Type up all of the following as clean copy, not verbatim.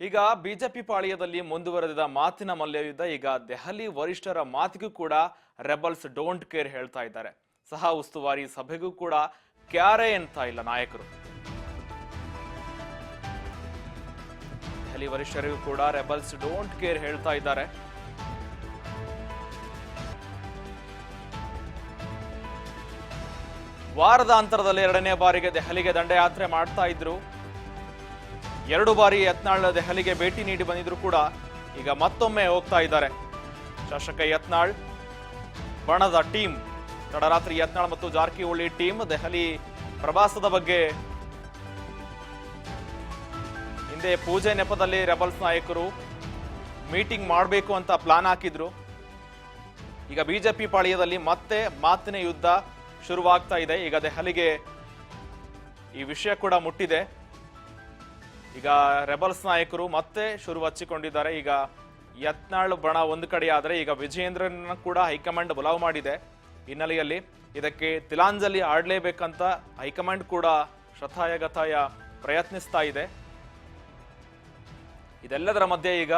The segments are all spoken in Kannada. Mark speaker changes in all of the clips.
Speaker 1: ಈಗ ಬಿಜೆಪಿ ಪಾಳ್ಯದಲ್ಲಿ ಮುಂದುವರೆದ ಮಾತಿನ ಮಲ್ಯಯುದ್ಧ ಈಗ ದೆಹಲಿ ವರಿಷ್ಠರ ಮಾತಿಗೂ ಕೂಡ ರೆಬಲ್ಸ್ ಡೋಂಟ್ ಕೇರ್ ಹೇಳ್ತಾ ಇದ್ದಾರೆ. ಸಹ ಉಸ್ತುವಾರಿ ಸಭೆಗೂ ಕೂಡ ಕ್ಯಾರೆ ಅಂತ ಇಲ್ಲ ನಾಯಕರು. ದೆಹಲಿ ವರಿಷ್ಠರಿಗೂ ಕೂಡ ರೆಬಲ್ಸ್ ಡೋಂಟ್ ಕೇರ್ ಹೇಳ್ತಾ ಇದ್ದಾರೆ. ವಾರದ ಅಂತರದಲ್ಲಿ ಎರಡನೇ ಬಾರಿಗೆ ದೆಹಲಿಗೆ ದಂಡಯಾತ್ರೆ ಮಾಡ್ತಾ ಇದ್ರು. 2 ಬಾರಿ ಯತ್ನಾಳ್ ದೆಹಲಿಗೆ ಭೇಟಿ ನೀಡಿ ಬಂದಿದ್ರು ಕೂಡ ಈಗ ಮತ್ತೊಮ್ಮೆ ಹೋಗ್ತಾ ಇದ್ದಾರೆ. ಶಾಸಕ ಯತ್ನಾಳ್ ಬಣದ ಟೀಮ್ ತಡರಾತ್ರಿ ಯತ್ನಾಳ್ ಮತ್ತು ಜಾರಕಿಹೊಳಿ ಟೀಮ್ ದೆಹಲಿ ಪ್ರವಾಸದ ಬಗ್ಗೆ ಹಿಂದೆ ಪೂಜೆ ನೆಪದಲ್ಲಿ ರೆಬಲ್ಸ್ ನಾಯಕರು ಮೀಟಿಂಗ್ ಮಾಡಬೇಕು ಅಂತ ಪ್ಲಾನ್ ಹಾಕಿದ್ರು. ಈಗ ಬಿಜೆಪಿ ಪಾಳ್ಯದಲ್ಲಿ ಮತ್ತೆ ಮಾತಿನ ಯುದ್ಧ ಶುರುವಾಗ್ತಾ ಇದೆ. ಈಗ ದೆಹಲಿಗೆ ಈ ವಿಷಯ ಕೂಡ ಮುಟ್ಟಿದೆ. ಈಗ ರೆಬಲ್ಸ್ ನಾಯಕರು ಮತ್ತೆ ಶುರು ಹಚ್ಚಿಕೊಂಡಿದ್ದಾರೆ. ಈಗ ಯತ್ನಾಳ್ ಬಣ ಒಂದು ಕಡೆ ಆದರೆ ಈಗ ವಿಜಯೇಂದ್ರನ ಕೂಡ ಹೈಕಮಾಂಡ್ ಬುಲಾವ್ ಮಾಡಿದೆ. ಹಿನ್ನೆಲೆಯಲ್ಲಿ ಇದಕ್ಕೆ ತಿಲಾಂಜಲಿ ಆಡಲೇಬೇಕಂತ ಹೈಕಮಾಂಡ್ ಕೂಡ ಶತಾಯಗತಾಯ ಪ್ರಯತ್ನಿಸ್ತಾ ಇದೆ. ಇದೆಲ್ಲದರ ಮಧ್ಯೆ ಈಗ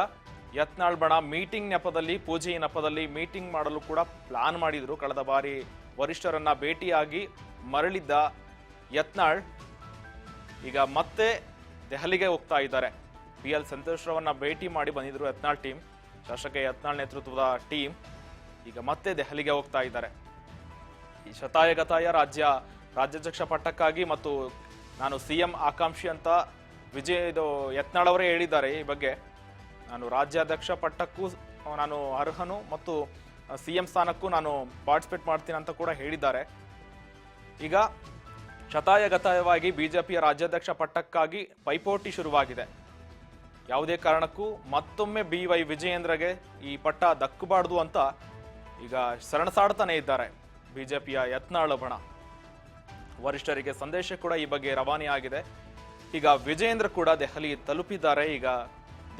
Speaker 1: ಯತ್ನಾಳ್ ಬಣ ಮೀಟಿಂಗ್ ನೆಪದಲ್ಲಿ ಪೂಜೆ ನೆಪದಲ್ಲಿ ಮೀಟಿಂಗ್ ಮಾಡಲು ಕೂಡ ಪ್ಲಾನ್ ಮಾಡಿದ್ರು. ಕಳೆದ ಬಾರಿ ವರಿಷ್ಠರನ್ನ ಭೇಟಿಯಾಗಿ ಮರಳಿದ್ದ ಯತ್ನಾಳ್ ಈಗ ಮತ್ತೆ ದೆಹಲಿಗೆ ಹೋಗ್ತಾ ಇದ್ದಾರೆ. PL ಸಂತೋಷ್ರವನ್ನ ಭೇಟಿ ಮಾಡಿ ಬಂದಿದ್ರು ಯತ್ನಾಳ್ ಟೀಮ್. ಶಾಸಕ ಯತ್ನಾಳ್ ನೇತೃತ್ವದ ಟೀಮ್ ಈಗ ಮತ್ತೆ ದೆಹಲಿಗೆ ಹೋಗ್ತಾ ಇದ್ದಾರೆ. ಈ ಶತಾಯಗತಾಯ ರಾಜ್ಯಾಧ್ಯಕ್ಷ ಪಟ್ಟಕ್ಕಾಗಿ ಮತ್ತು ನಾನು CM ಆಕಾಂಕ್ಷಿ ಅಂತ ಯತ್ನಾಳ್ ಅವರೇ ಹೇಳಿದ್ದಾರೆ. ಈ ಬಗ್ಗೆ ನಾನು ರಾಜ್ಯಾಧ್ಯಕ್ಷ ಪಟ್ಟಕ್ಕೂ ನಾನು ಅರ್ಹನು ಮತ್ತು CM ಸ್ಥಾನಕ್ಕೂ ನಾನು ಪಾರ್ಟಿಸಿಪೇಟ್ ಮಾಡ್ತೀನಿ ಅಂತ ಕೂಡ ಹೇಳಿದ್ದಾರೆ. ಈಗ ಶತಾಯಗತಾಯವಾಗಿ ಬಿಜೆಪಿಯ ರಾಜ್ಯಾಧ್ಯಕ್ಷ ಪಟ್ಟಕ್ಕಾಗಿ ಪೈಪೋಟಿ ಶುರುವಾಗಿದೆ. ಯಾವುದೇ ಕಾರಣಕ್ಕೂ ಮತ್ತೊಮ್ಮೆ BY ವಿಜಯೇಂದ್ರಗೆ ಈ ಪಟ್ಟ ದಕ್ಕಬಾರ್ದು ಅಂತ ಈಗ ಸರಣಸಾಡ್ತಾನೆ ಇದ್ದಾರೆ ಬಿಜೆಪಿಯ ಯತ್ನಾಳ್ ಬಣ. ವರಿಷ್ಠರಿಗೆ ಸಂದೇಶ ಕೂಡ ಈ ಬಗ್ಗೆ ರವಾನೆ ಆಗಿದೆ. ಈಗ ವಿಜಯೇಂದ್ರ ಕೂಡ ದೆಹಲಿ ತಲುಪಿದ್ದಾರೆ. ಈಗ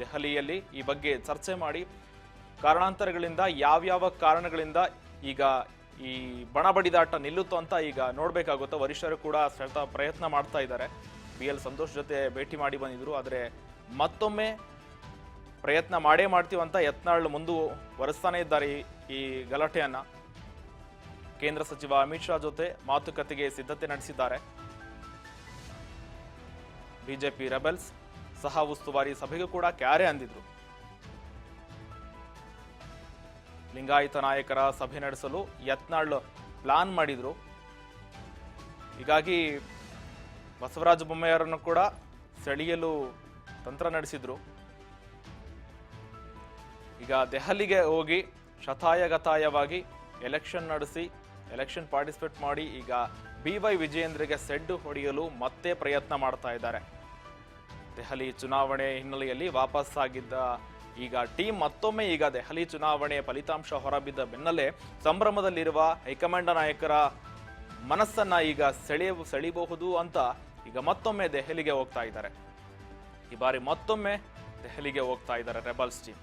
Speaker 1: ದೆಹಲಿಯಲ್ಲಿ ಈ ಬಗ್ಗೆ ಚರ್ಚೆ ಮಾಡಿ ಕಾರಣಾಂತರಗಳಿಂದ ಯಾವ್ಯಾವ ಕಾರಣಗಳಿಂದ ಈಗ ಈ ಬಣ ಬಡಿದಾಟ ನಿಲ್ಲುತ್ತೋ ಅಂತ ಈಗ ನೋಡ್ಬೇಕಾಗುತ್ತೋ. ವರಿಷ್ಠರು ಕೂಡ ಪ್ರಯತ್ನ ಮಾಡ್ತಾ ಇದ್ದಾರೆ. PL ಸಂತೋಷ್ ಜೊತೆ ಭೇಟಿ ಮಾಡಿ ಬಂದಿದ್ರು. ಆದರೆ ಮತ್ತೊಮ್ಮೆ ಪ್ರಯತ್ನ ಮಾಡೇ ಮಾಡ್ತೀವಂತ ಯತ್ನಾಳ್ ಮುಂದುವರೆಸ್ತಾನೆ ಇದ್ದಾರೆ ಈ ಗಲಾಟೆಯನ್ನ. ಕೇಂದ್ರ ಸಚಿವ ಅಮಿತ್ ಶಾ ಜೊತೆ ಮಾತುಕತೆಗೆ ಸಿದ್ಧತೆ ನಡೆಸಿದ್ದಾರೆ. ಬಿಜೆಪಿ ರೆಬಲ್ಸ್ ಸಹ ಉಸ್ತುವಾರಿ ಸಭೆಗೂ ಕೂಡ ಕ್ಯಾರೆ ಅಂದಿದ್ರು. ಲಿಂಗಾಯತ ನಾಯಕರ ಸಭೆ ನಡೆಸಲು ಯತ್ನಾಳ್ ಪ್ಲಾನ್ ಮಾಡಿದ್ರು. ಹೀಗಾಗಿ ಬಸವರಾಜ ಬೊಮ್ಮಾಯಿಯವರನ್ನು ಕೂಡ ಸೆಳೆಯಲು ತಂತ್ರ ನಡೆಸಿದ್ರು. ಈಗ ದೆಹಲಿಗೆ ಹೋಗಿ ಶತಾಯಗತಾಯವಾಗಿ ಎಲೆಕ್ಷನ್ ನಡೆಸಿ ಎಲೆಕ್ಷನ್ ಪಾರ್ಟಿಸಿಪೇಟ್ ಮಾಡಿ ಈಗ BY ವಿಜಯೇಂದ್ರಗೆ ಸೆಡ್ಡು ಹೊಡೆಯಲು ಮತ್ತೆ ಪ್ರಯತ್ನ ಮಾಡ್ತಾ ಇದ್ದಾರೆ. ದೆಹಲಿ ಚುನಾವಣೆ ಹಿನ್ನೆಲೆಯಲ್ಲಿ ವಾಪಸ್ ಆಗಿದ್ದ ಈಗ ಟೀಮ್ ಮತ್ತೊಮ್ಮೆ ಈಗ ದೆಹಲಿ ಚುನಾವಣೆ ಫಲಿತಾಂಶ ಹೊರಬಿದ್ದ ಬೆನ್ನಲ್ಲೇ ಸಂಭ್ರಮದಲ್ಲಿರುವ ಹೈಕಮಾಂಡ್ ನಾಯಕರ ಮನಸ್ಸನ್ನ ಈಗ ಸೆಳೆಯಬಹುದು ಅಂತ ಈಗ ಮತ್ತೊಮ್ಮೆ ದೆಹಲಿಗೆ ಹೋಗ್ತಾ ಇದ್ದಾರೆ. ಈ ಬಾರಿ ಮತ್ತೊಮ್ಮೆ ದೆಹಲಿಗೆ ಹೋಗ್ತಾ ಇದ್ದಾರೆ ರೆಬಲ್ಸ್ ಟೀಮ್.